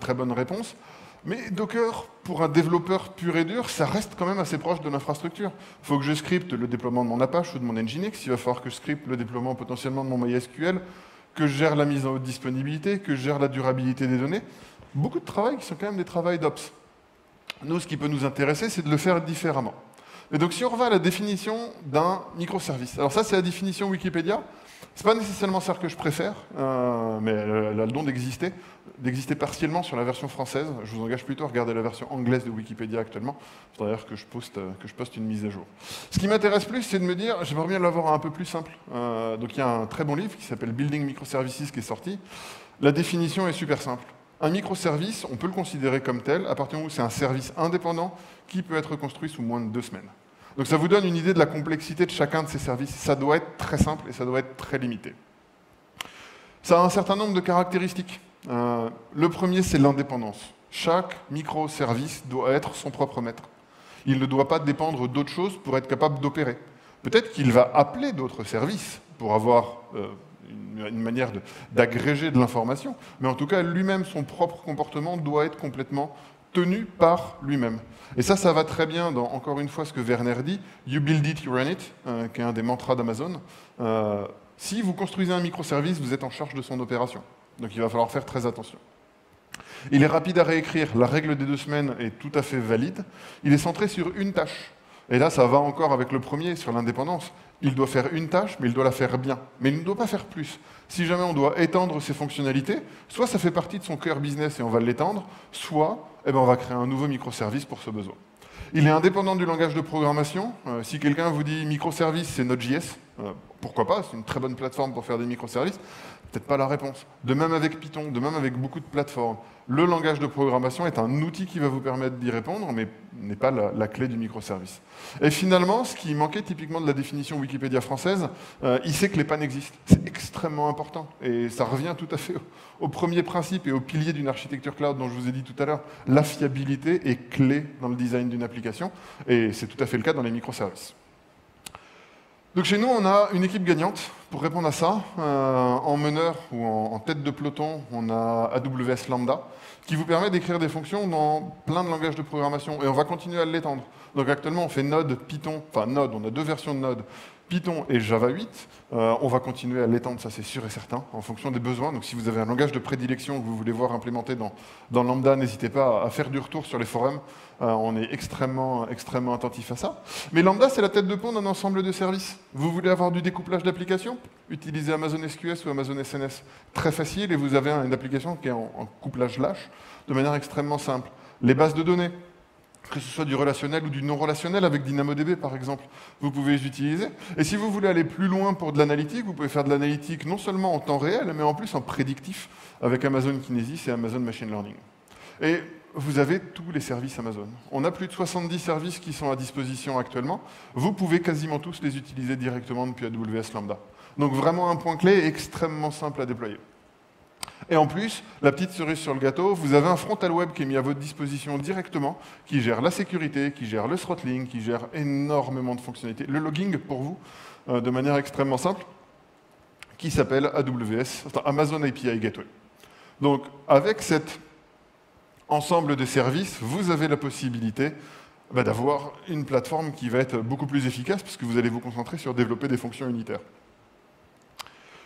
Speaker 2: très bonne réponse. Mais Docker, pour un développeur pur et dur, ça reste quand même assez proche de l'infrastructure. Il faut que je scripte le déploiement de mon Apache ou de mon Nginx, il va falloir que je scripte le déploiement potentiellement de mon MySQL, que je gère la mise en haute disponibilité, que je gère la durabilité des données. Beaucoup de travail qui sont quand même des travails d'ops. Nous, ce qui peut nous intéresser, c'est de le faire différemment. Et donc si on revient à la définition d'un microservice, alors ça c'est la définition Wikipédia, c'est pas nécessairement celle que je préfère, mais elle a le don d'exister partiellement sur la version française. Je vous engage plutôt à regarder la version anglaise de Wikipédia actuellement. Il faudrait d'ailleurs que je poste une mise à jour. Ce qui m'intéresse plus, c'est de me dire, j'aimerais bien l'avoir un peu plus simple. Donc il y a un très bon livre qui s'appelle Building Microservices qui est sorti. La définition est super simple. Un microservice, on peut le considérer comme tel à partir du moment où c'est un service indépendant qui peut être construit sous moins de 2 semaines. Donc ça vous donne une idée de la complexité de chacun de ces services. Ça doit être très simple et ça doit être très limité. Ça a un certain nombre de caractéristiques. Le premier, c'est l'indépendance. Chaque microservice doit être son propre maître. Il ne doit pas dépendre d'autre chose pour être capable d'opérer. Peut-être qu'il va appeler d'autres services pour avoir une manière d'agréger de l'information, mais en tout cas, lui-même, son propre comportement doit être complètement tenu par lui-même. Et ça va très bien dans, encore une fois, ce que Werner dit, « You build it, you run it », qui est un des mantras d'Amazon. Si vous construisez un microservice, vous êtes en charge de son opération. Donc il va falloir faire très attention. Il est rapide à réécrire, la règle des 2 semaines est tout à fait valide. Il est centré sur une tâche. Et là, ça va encore avec le premier, sur l'indépendance. Il doit faire une tâche, mais il doit la faire bien. Mais il ne doit pas faire plus. Si jamais on doit étendre ses fonctionnalités, soit ça fait partie de son cœur business et on va l'étendre, soit on va créer un nouveau microservice pour ce besoin. Il est indépendant du langage de programmation. Si quelqu'un vous dit microservice, c'est Node.js, Pourquoi pas? C'est une très bonne plateforme pour faire des microservices. Peut-être pas la réponse. De même avec Python, de même avec beaucoup de plateformes. Le langage de programmation est un outil qui va vous permettre d'y répondre, mais n'est pas la clé du microservice. Et finalement, ce qui manquait typiquement de la définition Wikipédia française, il sait que les pannes existent. C'est extrêmement important. Et ça revient tout à fait au premier principe et au pilier d'une architecture cloud dont je vous ai dit tout à l'heure. La fiabilité est clé dans le design d'une application, et c'est tout à fait le cas dans les microservices. Donc chez nous, on a une équipe gagnante pour répondre à ça. En meneur ou en tête de peloton, on a AWS Lambda, qui vous permet d'écrire des fonctions dans plein de langages de programmation. Et on va continuer à l'étendre. Donc actuellement, on fait Node, Python, enfin Node, on a 2 versions de Node, Python et Java 8. On va continuer à l'étendre, ça c'est sûr et certain, en fonction des besoins. Donc si vous avez un langage de prédilection que vous voulez voir implémenté dans Lambda, n'hésitez pas à faire du retour sur les forums. On est extrêmement attentif à ça. Mais Lambda, c'est la tête de pont d'un ensemble de services. Vous voulez avoir du découplage d'applications? Utilisez Amazon SQS ou Amazon SNS. Très facile, et vous avez une application qui est en couplage lâche, de manière extrêmement simple. Les bases de données, que ce soit du relationnel ou du non relationnel, avec DynamoDB par exemple, vous pouvez les utiliser. Et si vous voulez aller plus loin pour de l'analytique, vous pouvez faire de l'analytique non seulement en temps réel, mais en plus en prédictif, avec Amazon Kinesis et Amazon Machine Learning. Et vous avez tous les services Amazon. On a plus de 70 services qui sont à disposition actuellement. Vous pouvez quasiment tous les utiliser directement depuis AWS Lambda. Donc vraiment un point clé extrêmement simple à déployer. Et en plus, la petite cerise sur le gâteau, vous avez un frontal web qui est mis à votre disposition directement, qui gère la sécurité, qui gère le throttling, qui gère énormément de fonctionnalités. Le logging pour vous, de manière extrêmement simple, qui s'appelle Amazon API Gateway. Donc avec cet ensemble de services, vous avez la possibilité d'avoir une plateforme qui va être beaucoup plus efficace, puisque vous allez vous concentrer sur développer des fonctions unitaires.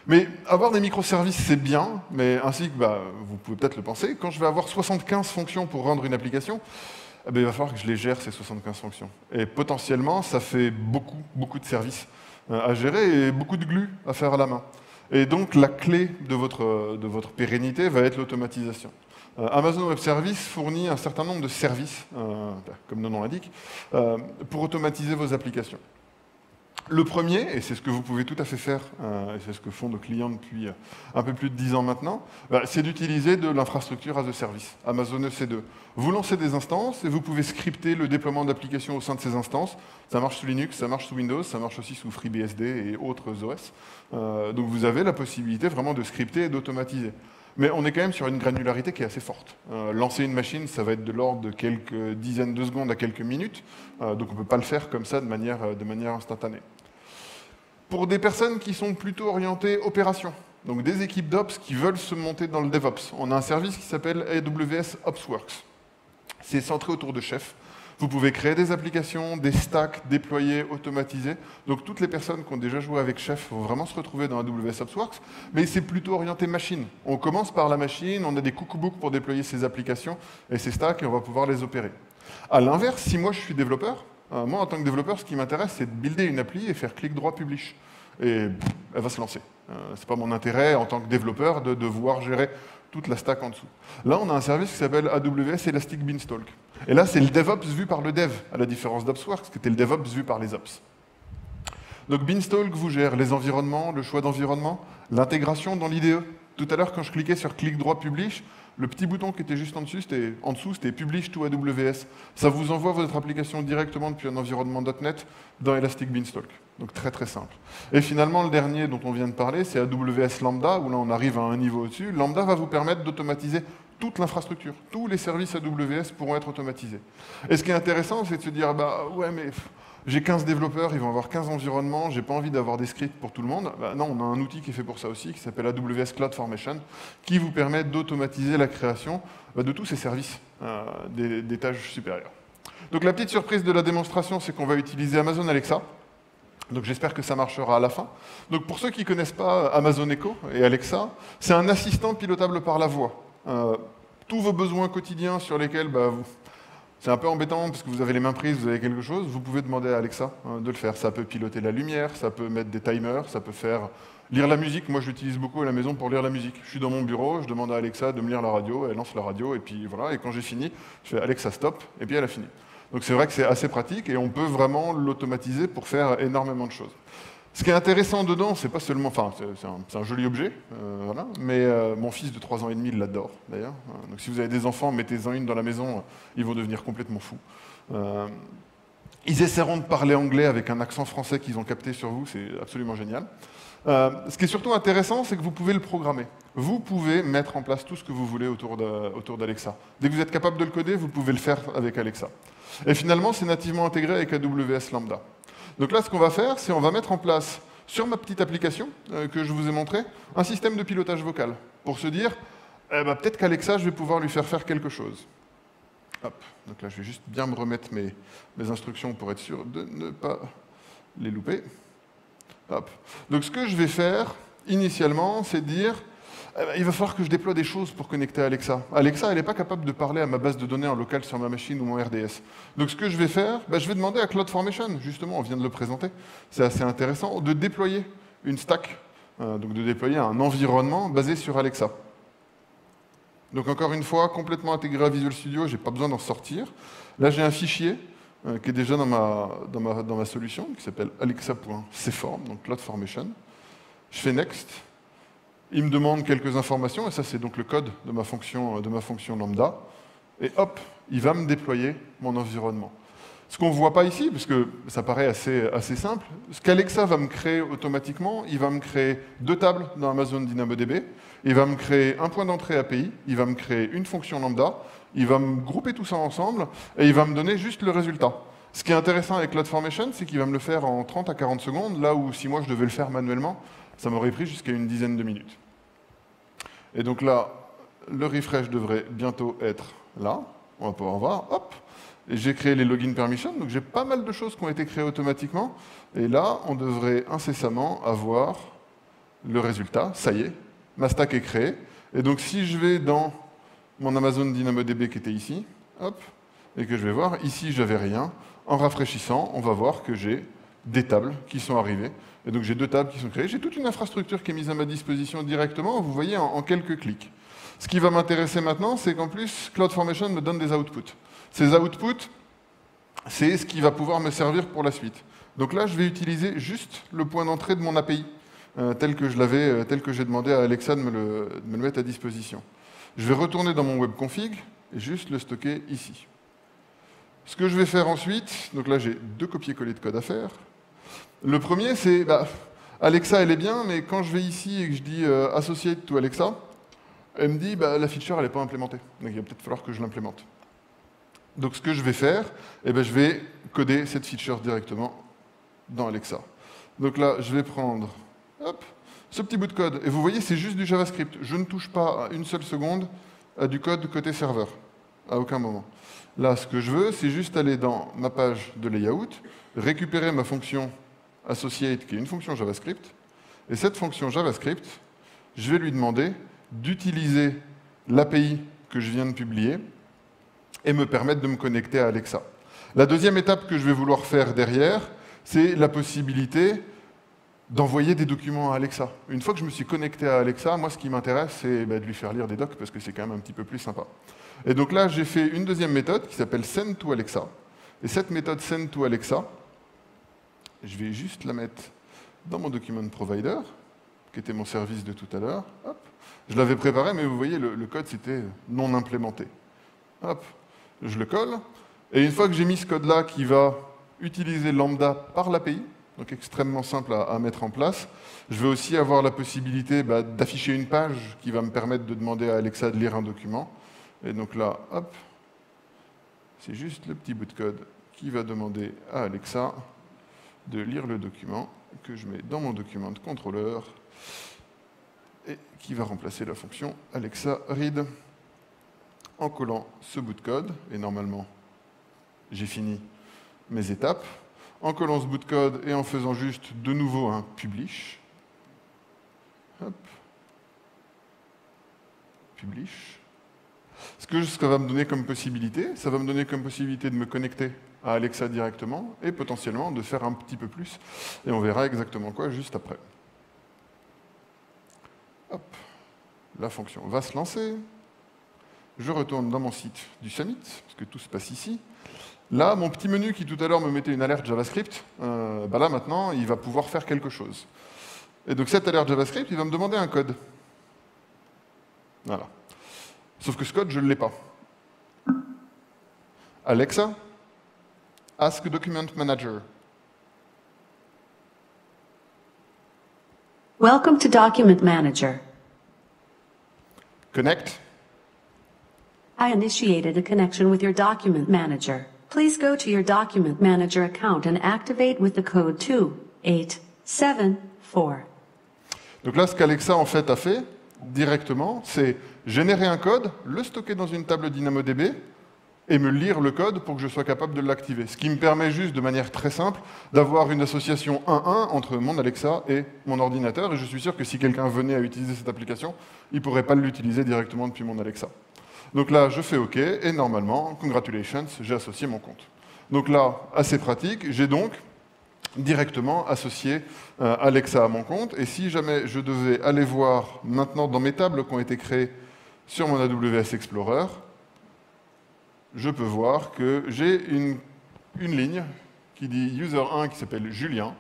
Speaker 2: Mais avoir des microservices, c'est bien, mais ainsi que vous pouvez peut-être le penser, quand je vais avoir 75 fonctions pour rendre une application, il va falloir que je les gère, ces 75 fonctions. Et potentiellement, ça fait beaucoup de services à gérer et beaucoup de glue à faire à la main. Et donc, la clé de votre pérennité va être l'automatisation. Amazon Web Services fournit un certain nombre de services, comme le nom l'indique, pour automatiser vos applications. Le premier, et c'est ce que vous pouvez tout à fait faire, et c'est ce que font nos clients depuis un peu plus de 10 ans maintenant, c'est d'utiliser de l'infrastructure as a service, Amazon EC2. Vous lancez des instances et vous pouvez scripter le déploiement d'applications au sein de ces instances. Ça marche sous Linux, ça marche sous Windows, ça marche aussi sous FreeBSD et autres OS. Donc vous avez la possibilité vraiment de scripter et d'automatiser. Mais on est quand même sur une granularité qui est assez forte. Lancer une machine, ça va être de l'ordre de quelques dizaines de secondes à quelques minutes, donc on ne peut pas le faire comme ça de manière instantanée. Pour des personnes qui sont plutôt orientées opération, donc des équipes d'Ops qui veulent se monter dans le DevOps, on a un service qui s'appelle AWS OpsWorks. C'est centré autour de Chef. Vous pouvez créer des applications, des stacks, déployer, automatiser. Donc toutes les personnes qui ont déjà joué avec Chef vont vraiment se retrouver dans AWS OpsWorks, mais c'est plutôt orienté machine. On commence par la machine, on a des cookbooks pour déployer ces applications et ces stacks et on va pouvoir les opérer. À l'inverse, si moi je suis développeur, moi en tant que développeur, ce qui m'intéresse, c'est de builder une appli et faire clic droit publish. Et elle va se lancer. C'est pas mon intérêt en tant que développeur de devoir gérer toute la stack en dessous. Là, on a un service qui s'appelle AWS Elastic Beanstalk. Et là, c'est le DevOps vu par le dev, à la différence d'OpsWorks, qui était le DevOps vu par les Ops. Donc Beanstalk vous gère les environnements, le choix d'environnement, l'intégration dans l'IDE. Tout à l'heure, quand je cliquais sur clic droit publish, le petit bouton qui était juste en dessous, c'était Publish to AWS. Ça vous envoie votre application directement depuis un environnement .NET dans Elastic Beanstalk. Donc très très simple. Et finalement, le dernier dont on vient de parler, c'est AWS Lambda, où là on arrive à un niveau au-dessus. Lambda va vous permettre d'automatiser toute l'infrastructure. Tous les services AWS pourront être automatisés. Et ce qui est intéressant, c'est de se dire, ouais, mais j'ai 15 développeurs, ils vont avoir 15 environnements, j'ai pas envie d'avoir des scripts pour tout le monde. Non, on a un outil qui est fait pour ça aussi, qui s'appelle AWS CloudFormation, qui vous permet d'automatiser la création de tous ces services, des tâches supérieures. Donc la petite surprise de la démonstration, c'est qu'on va utiliser Amazon Alexa. Donc j'espère que ça marchera à la fin. Donc pour ceux qui ne connaissent pas Amazon Echo et Alexa, c'est un assistant pilotable par la voix. Tous vos besoins quotidiens sur lesquels c'est un peu embêtant parce que vous avez les mains prises, vous avez quelque chose, vous pouvez demander à Alexa de le faire. Ça peut piloter la lumière, ça peut mettre des timers, ça peut faire lire la musique. Moi, je l'utilise beaucoup à la maison pour lire la musique. Je suis dans mon bureau, je demande à Alexa de me lire la radio, elle lance la radio, et puis voilà. Et quand j'ai fini, je fais Alexa stop, et puis elle a fini. Donc c'est vrai que c'est assez pratique, et on peut vraiment l'automatiser pour faire énormément de choses. Ce qui est intéressant dedans, c'est pas seulement, enfin, c'est un joli objet, voilà, mais mon fils de 3 ans et demi l'adore d'ailleurs. Donc si vous avez des enfants, mettez-en une dans la maison, ils vont devenir complètement fous. Ils essaieront de parler anglais avec un accent français qu'ils ont capté sur vous, c'est absolument génial. Ce qui est surtout intéressant, c'est que vous pouvez le programmer. Vous pouvez mettre en place tout ce que vous voulez autour d'Alexa. Dès que vous êtes capable de le coder, vous pouvez le faire avec Alexa. Et finalement, c'est nativement intégré avec AWS Lambda. Donc là, ce qu'on va faire, c'est on va mettre en place, sur ma petite application que je vous ai montré, un système de pilotage vocal, pour se dire, peut-être qu'Alexa, je vais pouvoir lui faire faire quelque chose. Hop. Donc là, je vais juste bien me remettre mes instructions pour être sûr de ne pas les louper. Hop. Donc ce que je vais faire, initialement, c'est dire, il va falloir que je déploie des choses pour connecter à Alexa. Alexa, elle n'est pas capable de parler à ma base de données en local sur ma machine ou mon RDS. Donc ce que je vais faire, je vais demander à CloudFormation, justement, on vient de le présenter, c'est assez intéressant, de déployer une stack, donc de déployer un environnement basé sur Alexa. Donc encore une fois, complètement intégré à Visual Studio, je n'ai pas besoin d'en sortir. Là, j'ai un fichier qui est déjà dans ma solution, qui s'appelle alexa.cform, donc CloudFormation. Je fais Next. Il me demande quelques informations, et ça, c'est donc le code de ma fonction lambda. Et hop, il va me déployer mon environnement. Ce qu'on ne voit pas ici, parce que ça paraît assez simple, ce qu'Alexa va me créer automatiquement, il va me créer 2 tables dans Amazon DynamoDB, il va me créer un point d'entrée API, il va me créer une fonction lambda, il va me grouper tout ça ensemble, et il va me donner juste le résultat. Ce qui est intéressant avec CloudFormation, c'est qu'il va me le faire en 30 à 40 secondes, là où si moi je devais le faire manuellement, ça m'aurait pris jusqu'à une dizaine de minutes. Et donc là, le refresh devrait bientôt être là. On va pouvoir voir, hop. Et j'ai créé les login permissions, donc j'ai pas mal de choses qui ont été créées automatiquement. Et là, on devrait incessamment avoir le résultat. Ça y est, ma stack est créée. Et donc si je vais dans mon Amazon DynamoDB qui était ici, hop, et que je vais voir, ici, j'avais rien. En rafraîchissant, on va voir que j'ai des tables qui sont arrivées. Et donc j'ai 2 tables qui sont créées. J'ai toute une infrastructure qui est mise à ma disposition directement, vous voyez, en quelques clics. Ce qui va m'intéresser maintenant, c'est qu'en plus, CloudFormation me donne des outputs. Ces outputs, c'est ce qui va pouvoir me servir pour la suite. Donc là, je vais utiliser juste le point d'entrée de mon API, tel que j'ai demandé à Alexa de me le mettre à disposition. Je vais retourner dans mon webconfig et juste le stocker ici. Ce que je vais faire ensuite, donc là j'ai 2 copier-coller de code à faire. Le premier, c'est, Alexa, elle est bien, mais quand je vais ici et que je dis associate to Alexa, elle me dit, la feature, elle n'est pas implémentée. Donc il va peut-être falloir que je l'implémente. Donc ce que je vais faire, je vais coder cette feature directement dans Alexa. Donc là, je vais prendre ce petit bout de code. Et vous voyez, c'est juste du JavaScript. Je ne touche pas à une seule seconde à du code côté serveur. À aucun moment. Là, ce que je veux, c'est juste aller dans ma page de layout, récupérer ma fonction associate, qui est une fonction JavaScript. Et cette fonction JavaScript, je vais lui demander d'utiliser l'API que je viens de publier et me permettre de me connecter à Alexa. La deuxième étape que je vais vouloir faire derrière, c'est la possibilité d'envoyer des documents à Alexa. Une fois que je me suis connecté à Alexa, moi, ce qui m'intéresse, c'est de lui faire lire des docs, parce que c'est quand même un petit peu plus sympa. Et donc là, j'ai fait une deuxième méthode qui s'appelle send to Alexa. Et cette méthode send to Alexa, je vais juste la mettre dans mon document provider, qui était mon service de tout à l'heure. Je l'avais préparé, mais vous voyez, le code, c'était non implémenté. Hop, je le colle. Et une fois que j'ai mis ce code-là qui va utiliser Lambda par l'API, donc extrêmement simple à mettre en place, je vais aussi avoir la possibilité d'afficher une page qui va me permettre de demander à Alexa de lire un document. Et donc là, hop, c'est juste le petit bout de code qui va demander à Alexa de lire le document que je mets dans mon document de contrôleur et qui va remplacer la fonction Alexa read en collant ce bout de code. Et normalement, j'ai fini mes étapes. En collant ce bout de code et en faisant juste de nouveau un publish. Hop. Publish. Ce que ça va me donner comme possibilité, ça va me donner comme possibilité de me connecter à Alexa directement et potentiellement de faire un petit peu plus. Et on verra exactement quoi juste après. Hop. La fonction va se lancer. je retourne dans mon site du Summit, parce que tout se passe ici. Là, mon petit menu qui tout à l'heure me mettait une alerte JavaScript, là maintenant, il va pouvoir faire quelque chose. Et donc cette alerte JavaScript, il va me demander un code. Voilà. Sauf que ce code, je ne l'ai pas. Alexa, ask Document Manager.
Speaker 3: Welcome to Document Manager.
Speaker 2: Connect.
Speaker 3: I initiated a connection with your Document Manager. Please go to your Document Manager account and activate with the code 2874.
Speaker 2: Donc là, ce qu'Alexa en fait a fait directement, c'est générer un code, le stocker dans une table DynamoDB et me lire le code pour que je sois capable de l'activer. Ce qui me permet juste, de manière très simple, d'avoir une association 1-1 entre mon Alexa et mon ordinateur. Et je suis sûr que si quelqu'un venait à utiliser cette application, il ne pourrait pas l'utiliser directement depuis mon Alexa. Donc là, je fais OK, et normalement, congratulations, j'ai associé mon compte. Donc là, assez pratique, j'ai donc directement associé Alexa à mon compte. Et si jamais je devais aller voir maintenant dans mes tables qui ont été créées sur mon AWS Explorer, je peux voir que j'ai une ligne qui dit user 1 qui s'appelle Julien,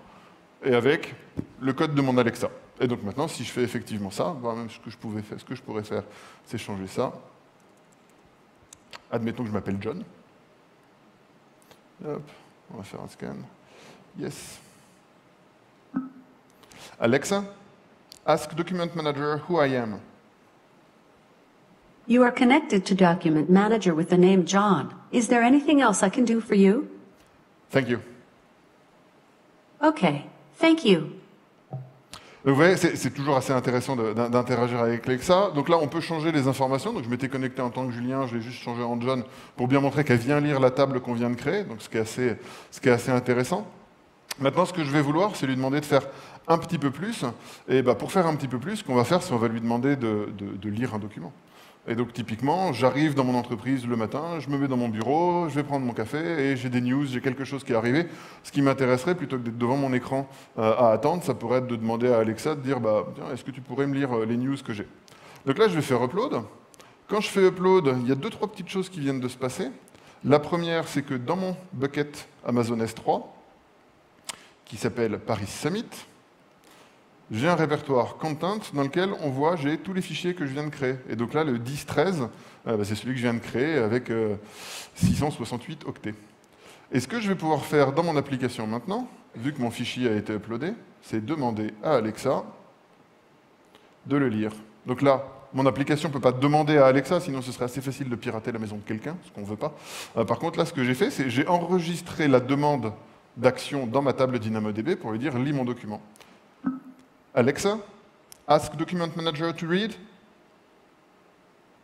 Speaker 2: et avec le code de mon Alexa. Et donc maintenant, si je fais effectivement ça, voire même ce que je pourrais faire, c'est changer ça. Admettons que je m'appelle John. Hop, on va faire un scan. Yes. Alexa, ask Document Manager who I am.
Speaker 3: You are connected to Document Manager with the name John. Is there anything else I can do for you?
Speaker 2: Thank you.
Speaker 3: Okay, thank you.
Speaker 2: Donc vous voyez, c'est toujours assez intéressant d'interagir avec Alexa. Donc là, on peut changer les informations. Donc je m'étais connecté en tant que Julien, je l'ai juste changé en John pour bien montrer qu'elle vient lire la table qu'on vient de créer, donc ce qui est assez intéressant. Maintenant, ce que je vais vouloir, c'est lui demander de faire un petit peu plus. Et pour faire un petit peu plus, ce qu'on va faire, c'est qu'on va lui demander de lire un document. Et donc typiquement, j'arrive dans mon entreprise le matin, je me mets dans mon bureau, je vais prendre mon café et j'ai des news, j'ai quelque chose qui est arrivé. Ce qui m'intéresserait, plutôt que d'être devant mon écran à attendre, ça pourrait être de demander à Alexa de dire tiens, est-ce que tu pourrais me lire les news que j'ai? Donc là, je vais faire upload. Quand je fais upload, il y a 2-3 petites choses qui viennent de se passer. La première, c'est que dans mon bucket Amazon S3, qui s'appelle Paris Summit, j'ai un répertoire content dans lequel on voit j'ai tous les fichiers que je viens de créer. Et donc là, le 10.13, c'est celui que je viens de créer avec 668 octets. Et ce que je vais pouvoir faire dans mon application maintenant, vu que mon fichier a été uploadé, c'est demander à Alexa de le lire. Donc là, mon application ne peut pas demander à Alexa, sinon ce serait assez facile de pirater la maison de quelqu'un, ce qu'on ne veut pas. Par contre, là, ce que j'ai fait, c'est j'ai enregistré la demande d'action dans ma table DynamoDB pour lui dire « lis mon document ». Alexa, ask Document Manager to read.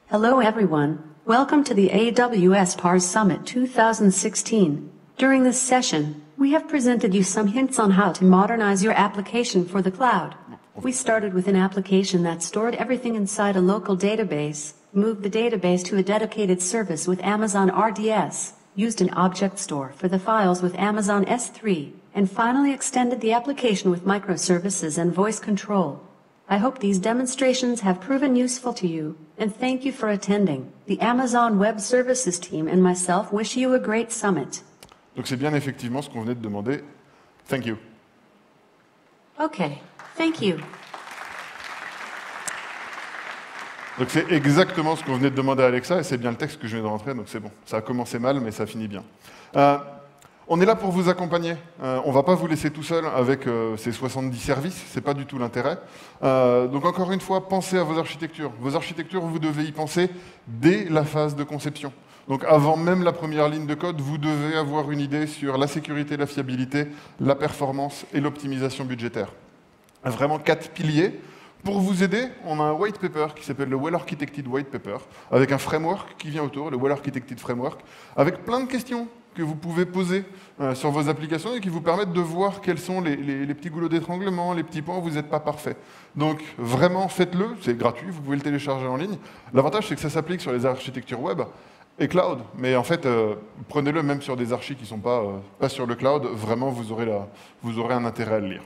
Speaker 3: Hello everyone, welcome to the AWS PARS Summit 2016. During this session, we have presented you some hints on how to modernize your application for the cloud. We started with an application that stored everything inside a local database, moved the database to a dedicated service with Amazon RDS, used an object store for the files with Amazon S3, and finally extended the application with microservices and voice control. I hope these demonstrations have proven useful to you, and thank you for attending. The Amazon Web Services team and myself wish you a great summit.
Speaker 2: Donc c'est bien effectivement ce qu'on venait de demander. Thank you.
Speaker 3: Okay, thank you.
Speaker 2: Donc c'est exactement ce qu'on venait de demander à Alexa, et c'est bien le texte que je viens de rentrer, donc c'est bon. Ça a commencé mal, mais ça finit bien. On est là pour vous accompagner. On ne va pas vous laisser tout seul avec ces 70 services, ce n'est pas du tout l'intérêt. Donc encore une fois, pensez à vos architectures. Vos architectures, vous devez y penser dès la phase de conception. Donc avant même la première ligne de code, vous devez avoir une idée sur la sécurité, la fiabilité, la performance et l'optimisation budgétaire. Vraiment 4 piliers. Pour vous aider, on a un white paper qui s'appelle le Well Architected White Paper, avec un framework qui vient autour, le Well Architected Framework, avec plein de questions que vous pouvez poser sur vos applications et qui vous permettent de voir quels sont les petits goulots d'étranglement, les petits points où vous n'êtes pas parfait. Donc vraiment, faites-le, c'est gratuit, vous pouvez le télécharger en ligne. L'avantage, c'est que ça s'applique sur les architectures web et cloud, mais en fait, prenez-le même sur des archis qui ne sont pas sur le cloud, vraiment, vous aurez un intérêt à le lire.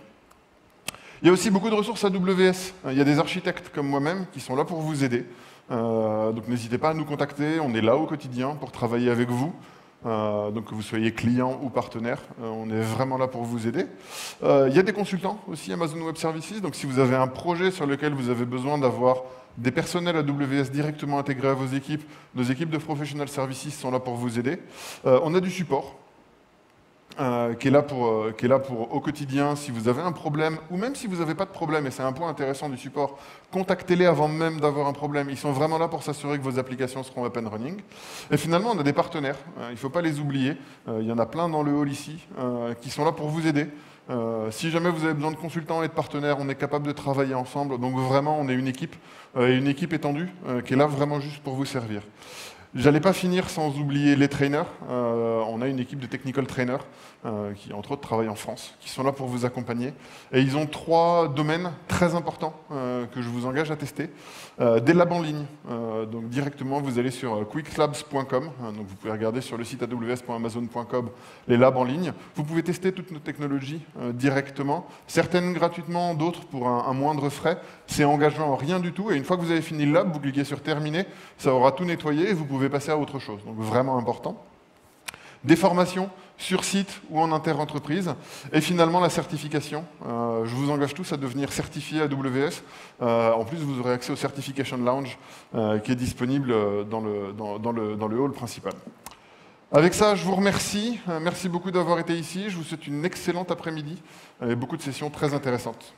Speaker 2: Il y a aussi beaucoup de ressources AWS. Il y a des architectes comme moi-même qui sont là pour vous aider. Donc n'hésitez pas à nous contacter, on est là au quotidien pour travailler avec vous. Donc que vous soyez client ou partenaire, on est vraiment là pour vous aider. Il y a des consultants aussi, Amazon Web Services, donc si vous avez un projet sur lequel vous avez besoin d'avoir des personnels AWS directement intégrés à vos équipes, nos équipes de Professional Services sont là pour vous aider. On a du support. Qui est là pour au quotidien, si vous avez un problème, ou même si vous n'avez pas de problème, et c'est un point intéressant du support, contactez-les avant même d'avoir un problème. Ils sont vraiment là pour s'assurer que vos applications seront up and running. Et finalement, on a des partenaires, il ne faut pas les oublier. Il y en a plein dans le hall ici, qui sont là pour vous aider. Si jamais vous avez besoin de consultants et de partenaires, on est capable de travailler ensemble. Donc vraiment, on est une équipe étendue, qui est là vraiment juste pour vous servir. J'allais pas finir sans oublier les trainers. On a une équipe de technical trainers qui, entre autres, travaillent en France, qui sont là pour vous accompagner. Et ils ont 3 domaines très importants que je vous engage à tester. Des labs en ligne. Donc directement, vous allez sur quicklabs.com. Donc vous pouvez regarder sur le site aws.amazon.com les labs en ligne. Vous pouvez tester toutes nos technologies directement. Certaines gratuitement, d'autres pour un moindre frais. C'est engageant en rien du tout. Et une fois que vous avez fini le lab, vous cliquez sur terminer. Ça aura tout nettoyé et vous pouvez passer à autre chose. Donc vraiment important. Des formations sur site ou en inter-entreprise. Et finalement, la certification. Je vous engage tous à devenir certifié AWS. En plus, vous aurez accès au Certification Lounge qui est disponible dans le hall principal. Avec ça, je vous remercie. Merci beaucoup d'avoir été ici. Je vous souhaite une excellente après-midi avec beaucoup de sessions très intéressantes.